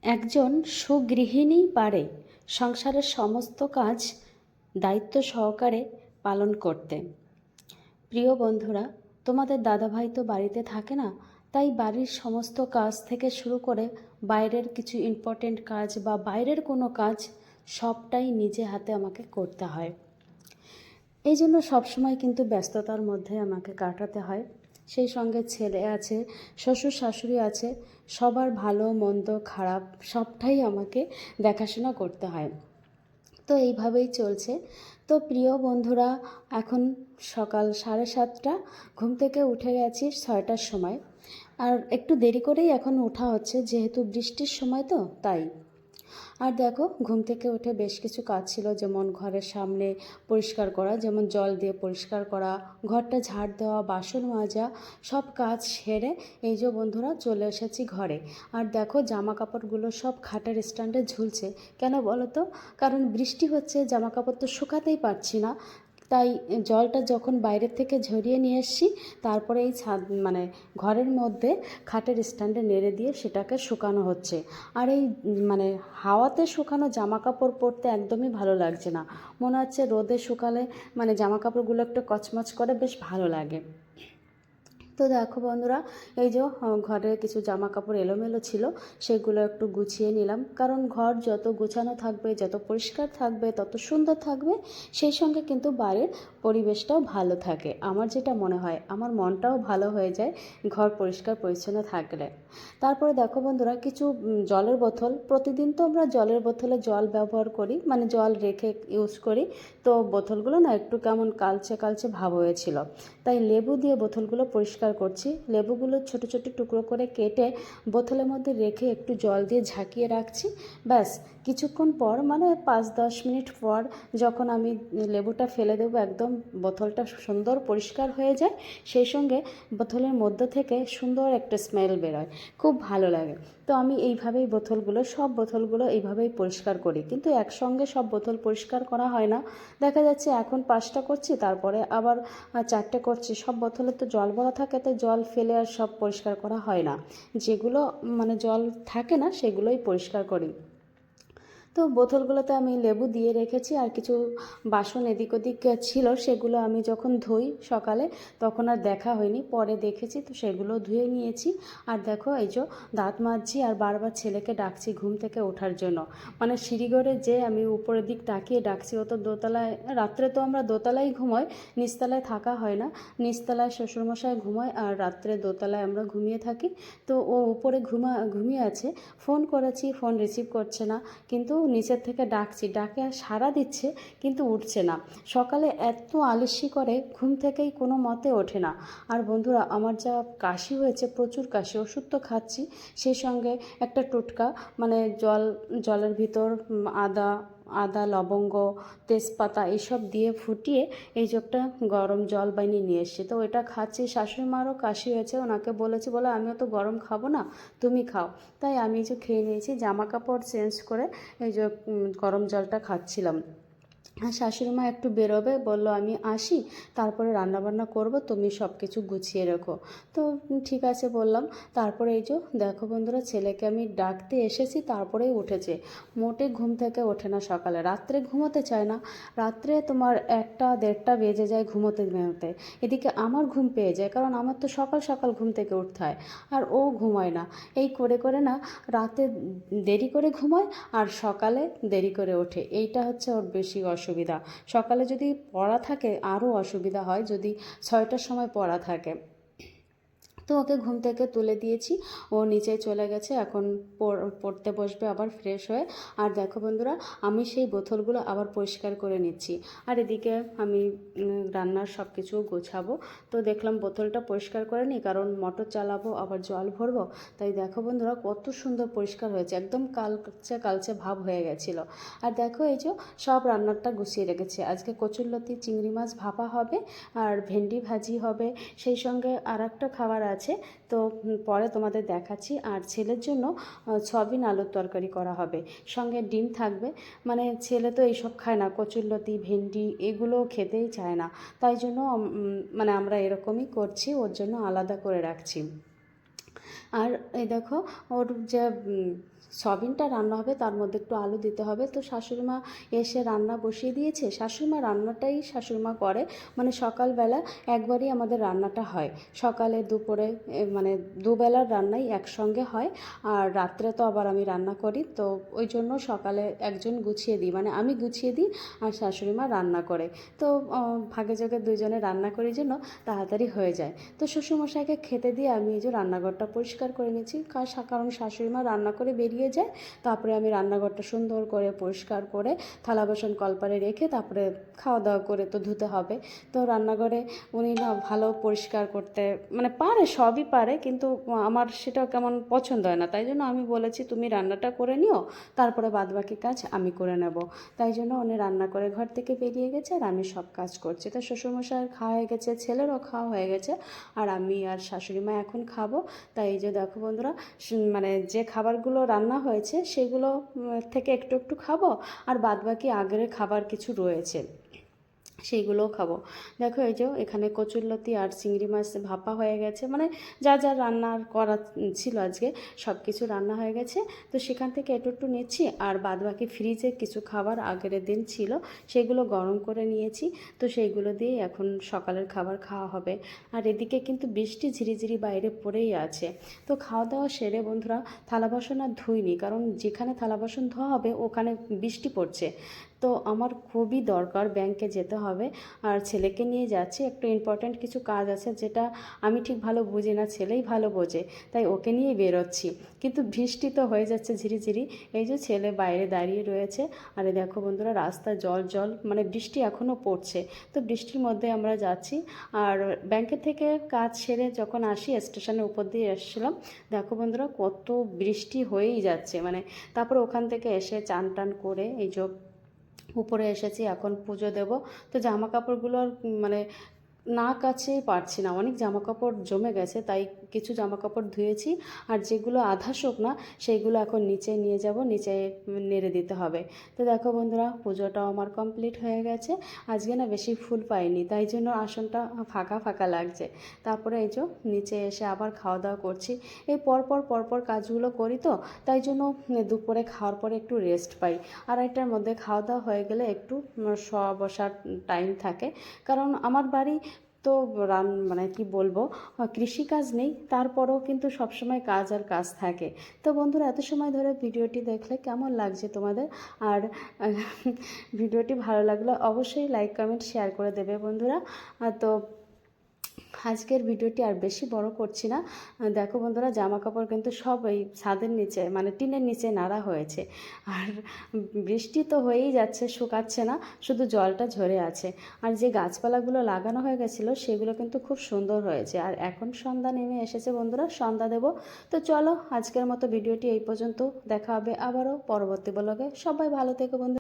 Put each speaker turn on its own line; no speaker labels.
একজন সুগৃহিণী পারে সংসারের সমস্ত কাজ দায়িত্ব সহকারে পালন করতে। প্রিয় বন্ধুরা, তোমাদের দাদাভাই তো বাড়িতে থাকে না, তাই বাড়ির সমস্ত কাজ থেকে শুরু করে বাইরের কিছু ইম্পর্টেন্ট কাজ বা বাইরের কোনো কাজ সবটাই নিজে হাতে আমাকে করতে হয়। এই জন্য সবসময় কিন্তু ব্যস্ততার মধ্যে আমাকে কাটাতে হয়। সেই সঙ্গে ছেলে আছে, শ্বশুর শাশুড়ি আছে, সবার ভালো মন্দ খারাপ সবটাই আমাকে দেখাশোনা করতে হয়। তো এইভাবেই চলছে। তো প্রিয় বন্ধুরা, এখন সকাল 7:30, ঘুম থেকে উঠে গেছি 6টার সময়। আর একটু দেরি করেই এখন ওঠা হচ্ছে, যেহেতু বৃষ্টির সময় তো তাই। আর দেখো, ঘুম থেকে উঠে বেশ কিছু কাজ ছিল, যেমন ঘরের সামনে পরিষ্কার করা, যেমন জল দিয়ে পরিষ্কার করা, ঘরটা ঝাড় দেওয়া, বাসন মাজা, সব কাজ সেরে এই যে বন্ধুরা চলে এসেছি ঘরে। আর দেখো, জামা কাপড়গুলো সব খাটের স্ট্যান্ডে ঝুলছে। কেন বলো তো? কারণ বৃষ্টি হচ্ছে, জামা কাপড় তো শুকাতেই পারছি না। তাই জলটা যখন বাইরের থেকে ঝরিয়ে নিয়ে এসছি, তারপরে এই ছাদ ঘরের মধ্যে খাটের স্ট্যান্ডে নেড়ে দিয়ে সেটাকে শুকানো হচ্ছে। আর এই হাওয়াতে শুকানো জামা কাপড় পরতে একদমই ভালো লাগছে না। মনে হচ্ছে রোদে শুকালে জামা কাপড়গুলো একটু কচমচ করে, বেশ ভালো লাগে। তো দেখো বন্ধুরা, এই যে ঘরে কিছু জামা কাপড় এলোমেলো ছিল, সেগুলো একটু গুছিয়ে নিলাম। কারণ ঘর যত গোছানো থাকবে, যত পরিষ্কার থাকবে, তত সুন্দর থাকবে। সেই সঙ্গে কিন্তু বাইরের পরিবেশটাও ভালো থাকে। আমার যেটা মনে হয়, আমার মনটাও ভালো হয়ে যায় ঘর পরিষ্কার পরিচ্ছন্ন থাকলে। তারপরে দেখো বন্ধুরা, কিছু জলের বোতল, প্রতিদিন তো আমরা জলের বোতলে জল ব্যবহার করি, জল রেখে ইউজ করি। তো বোতলগুলো না একটু কেমন কালচে কালচে ভাব হয়েছিল, তাই লেবু দিয়ে বোতলগুলো পরিষ্কার করছি। লেবুগুলো ছোট ছোট টুকরো করে কেটে বোতলের মধ্যে রেখে একটু জল দিয়ে ঝাঁকিয়ে রাখছি। ব্যাস, কিছুক্ষণ পর 5-10 মিনিট পর যখন আমি লেবুটা ফেলে দেবো, একদম বোতলটা সুন্দর পরিষ্কার হয়ে যায়। সেই সঙ্গে বোতলের মধ্য থেকে সুন্দর একটা স্মেল বেরোয়, খুব ভালো লাগে। তো আমি এইভাবেই সব বোতলগুলো এইভাবেই পরিষ্কার করি। কিন্তু একসঙ্গে সব বোতল পরিষ্কার করা হয় না। দেখা যাচ্ছে এখন 5টা করছি, তারপরে আবার 4টে করছি। সব বোতলে তো জল ভরা থাকে, তাই জল ফেলে আর সব পরিষ্কার করা হয় না। যেগুলো জল থাকে না, সেগুলোই পরিষ্কার করি। তো বোতলগুলোতে আমি লেবু দিয়ে রেখেছি। আর কিছু বাসন এদিক ওদিক ছিল, সেগুলো আমি যখন ধুই সকালে, তখন আর দেখা হয়নি, পরে দেখেছি, তো সেগুলো ধুয়ে নিয়েছি। আর দেখো, এই যে দাঁত মাজছি আর বারবার ছেলেকে ডাকছি ঘুম থেকে ওঠার জন্য। সিঁড়িঘরে যে আমি উপরের দিক তাকিয়ে ডাকছি, ও তো দোতলায়। রাত্রে তো আমরা দোতলায় ঘুমোই, নিচতলায় থাকা হয় না। নিচতলায় শ্বশুরমশাই ঘুমোয়, আর রাত্রে দোতলায় আমরা ঘুমিয়ে থাকি। তো ও উপরে ঘুমিয়ে আছে। ফোন করেছি, ফোন রিসিভ করছে না, কিন্তু নিচের থেকে ডাকছি, ডাকে আর সাড়া দিচ্ছে, কিন্তু উঠছে না। সকালে এত আলস্যি করে, ঘুম থেকেই কোনো মতে ওঠে না। আর বন্ধুরা, আমার যা কাশি হয়েছে, প্রচুর কাশি, ওষুধ তো খাচ্ছি, সেই সঙ্গে একটা টোটকা, জলের ভিতর আদা লবঙ্গ তেজপাতা এইসব দিয়ে ফুটিয়ে এই যে একটা গরম জল বানিয়ে নিয়ে এসেছি। তো এটা খাচ্ছি। শাশুড়ি মারও কাশি হয়েছে, ওনাকে বলেছি, বলে আমিও তো গরম খাবো না, তুমি খাও। তাই আমি যে খেয়ে নিয়েছি, জামা কাপড় চেঞ্জ করে এই যে গরম জলটা খাচ্ছিলাম। আর শাশুড়িমা একটু বেরোবে, বললো আমি আসি, তারপরে রান্নাবান্না করব, তুমি সব কিছু গুছিয়ে রেখো। তো ঠিক আছে বললাম। তারপরে এই যে দেখো বন্ধুরা, ছেলেকে আমি ডাকতে এসেছি, তারপরেই উঠেছে। মোটে ঘুম থেকে ওঠে না সকালে, রাত্রে ঘুমোতে চায় না। রাত্রে তোমার 1টা 1:30 বেজে যায় ঘুমোতে ঘুমোতে। এদিকে আমার ঘুম পেয়ে যায়, কারণ আমার তো সকাল সকাল ঘুম থেকে উঠতে হয়, আর ও ঘুমায় না। এই করে করে না, রাতে দেরি করে ঘুমায় আর সকালে দেরি করে ওঠে। এইটা হচ্ছে ওর বেশি অসুবিধা। সকালে যদি পড়া থাকে আরও অসুবিধা হয়, যদি 6টার সময় পড়া থাকে। তো ওকে ঘুম থেকে তুলে দিয়েছি, ও নিচে চলে গেছে। এখন পড়তে বসবে আবার ফ্রেশ হয়ে। আর দেখো বন্ধুরা, আমি সেই বোতলগুলো আবার পরিষ্কার করে নিচ্ছি। আর এদিকে আমি রান্নার সব কিছু গোছাবো। তো দেখলাম বোতলটা পরিষ্কার করে নিই, কারণ মোটর চালাবো, আবার জল ভরবো। তাই দেখো বন্ধুরা, কত সুন্দর পরিষ্কার হয়েছে, একদম কালচে কালচে ভাব হয়ে গেছিলো। আর দেখো, এই যে সব রান্নাটা গুছিয়ে রেখেছি। আজকে কচুরলতি চিংড়ি মাছ ভাপা হবে, আর ভেন্ডি ভাজি হবে, সেই সঙ্গে আর একটা খাবার আছে, তো পরে তোমাদের দেখাচ্ছি। আর ছেলের জন্য সয়াবিন আলুর তরকারি করা হবে, সঙ্গে ডিম থাকবে। ছেলে তো এইসব খায় না, কচুরলতি ভেন্ডি এগুলো খেতেই চায় না। তাই জন্য আমরা এরকমই করছি, ওর জন্য আলাদা করে রাখছি। আর এই দেখো, ওর যে সয়াবিনটা রান্না হবে, তার মধ্যে একটু আলু দিতে হবে। তো শাশুড়িমা এসে রান্না বসিয়ে দিয়েছে। শাশুড়িমা রান্নাটাই শাশুড়িমা করে, মানে সকালবেলা একবারই আমাদের রান্নাটা হয়, সকালে দুপুরে মানে দুবেলার রান্নাই একসঙ্গে হয়। আর রাত্রে তো আবার আমি রান্না করি, তো ওই জন্য সকালে একজন গুছিয়ে দিই, মানে আমি গুছিয়ে দিই আর শাশুড়িমা রান্না করে। তো ভাগে যোগে দুজনে রান্না করি জন্য তাড়াতাড়ি হয়ে যায়। তো শ্বশুরমশাইকে খেতে দিয়ে আমি এই যে রান্নাঘরটা পরিষ্কার করে নিচ্ছি, কারণ শাশুড়িমা রান্না করে বেরিয়ে যায়। তারপরে আমি রান্নাঘরটা সুন্দর করে পরিষ্কার করে থালা বাসন কলপারে রেখে তারপরে খাওয়া দাওয়া করে তো ধুতে হবে। তো রান্নাঘরে উনি না ভালো পরিষ্কার করতে মানে পারে, সবই পারে, কিন্তু আমার সেটা কেমন পছন্দ হয় না। তাই জন্য আমি বলেছি তুমি রান্নাটা করে নিও, তারপরে বাদবাকি কাজ আমি করে নেব। তাই জন্য উনি রান্না করে ঘর থেকে বেরিয়ে গেছে আর আমি সব কাজ করছি। তো শ্বশুরমশাইয়ের খাওয়া হয়ে গেছে, ছেলেরও খাওয়া হয়ে গেছে, আর আমি আর শাশুড়ি মা এখন খাবো। তাই এই যে দেখো বন্ধুরা, মানে যে খাবারগুলো রান্না হয়েছে সেগুলো থেকে একটু একটু খাবো, আর বাদবাকি আগের খাবার কিছু রয়েছে সেইগুলোও খাবো। দেখো এই যে এখানে কচুরলতি আর চিংড়ি মাছ ভাপা হয়ে গেছে, মানে যা যা রান্নার করা ছিল আজকে সব কিছু রান্না হয়ে গেছে। তো সেখান থেকে একটু একটু নিচ্ছি, আর বাদবাকি ফ্রিজে কিছু খাবার আগের দিন ছিল সেগুলো গরম করে নিয়েছি। তো সেইগুলো দিয়ে এখন সকালের খাবার খাওয়া হবে। আর এদিকে কিন্তু বৃষ্টি ঝিরিঝিরি বাইরে পড়েই আছে। তো খাওয়া দাওয়া সেরে বন্ধুরা থালা বাসন আর ধুইনি, কারণ যেখানে থালা বাসন ধোয়া হবে ওখানে বৃষ্টি পড়ছে। তো আমার খুবই দরকার, ব্যাংকে যেতে হবে, আর ছেলেকে নিয়ে যাচ্ছি, একটু ইম্পর্ট্যান্ট কিছু কাজ আছে যেটা আমি ঠিক ভালো বুঝি না, ছেলেই ভালো বোঝে, তাই ওকে নিয়ে বেরোচ্ছি। কিন্তু বৃষ্টি তো হয়ে যাচ্ছে ঝিরিঝিরি, এই যে ছেলে বাইরে দাঁড়িয়ে রয়েছে। আর এই দেখো বন্ধুরা রাস্তায় জল জল, মানে বৃষ্টি এখনও পড়ছে। তো বৃষ্টির মধ্যে আমরা যাচ্ছি। আর ব্যাংকের থেকে কাজ সেরে যখন আসি স্টেশনের উপর দিয়ে এসেছিলাম, দেখো বন্ধুরা কত বৃষ্টি হয়েই যাচ্ছে, মানে তারপর ওখান থেকে এসে চান টান করে এই যে উপরে এসেছি, এখন পুজো দেব। তো জামা কাপড়গুলো আর মানে না কাছেই পারছি না, অনেক জামা কাপড় জমে গেছে, তাই কিছু জামা কাপড় ধুয়েছি, আর যেগুলো আধা শুকনা সেইগুলো এখন নিচে নিয়ে যাব, নিচে নেড়ে দিতে হবে। তো দেখো বন্ধুরা পুজোটাও আমার কমপ্লিট হয়ে গেছে। আজকে না বেশি ফুল পাইনি, তাই জন্য আসনটা ফাঁকা ফাঁকা লাগছে। তারপরে এই যে নিচে এসে আবার খাওয়া দাওয়া করছি। এই পরপর পরপর কাজগুলো করি, তো তাই জন্য দুপুরে খাওয়ার পরে একটু রেস্ট পাই। আড়াইটার মধ্যে খাওয়া দাওয়া হয়ে গেলে একটু শোয়া বসার টাইম থাকে, কারণ আমার বাড়ি তো মানে কি বলবো, কৃষিকাজ নেই, তারপরেও কিন্তু সবসময় কাজ আর কাজ থাকে। তো বন্ধুরা এত সময় ধরে ভিডিওটি দেখলে কেমন লাগছে তোমাদের? আর ভিডিওটি ভালো লাগলে অবশ্যই লাইক কমেন্ট শেয়ার করে দেবে বন্ধুরা। তো আজকের ভিডিওটি আর বেশি বড় করছি না। দেখো বন্ধুরা জামা কাপড় কিন্তু সব এই ছাদের নিচে, মানে টিনের নিচে নাড়া হয়েছে। আর বৃষ্টি তো হয়েই যাচ্ছে, শুকাচ্ছে না, শুধু জলটা ঝরে আছে। আর যে গাছপালাগুলো লাগানো হয়ে গেছিলো সেগুলো কিন্তু খুব সুন্দর হয়েছে। আর এখন সন্ধ্যা নেমে এসেছে বন্ধুরা, সন্ধ্যা দেব। তো চলো আজকের মতো ভিডিওটি এই পর্যন্ত, দেখা হবে আবারও পরবর্তী ব্লগে। সবাই ভালো থেকো বন্ধু।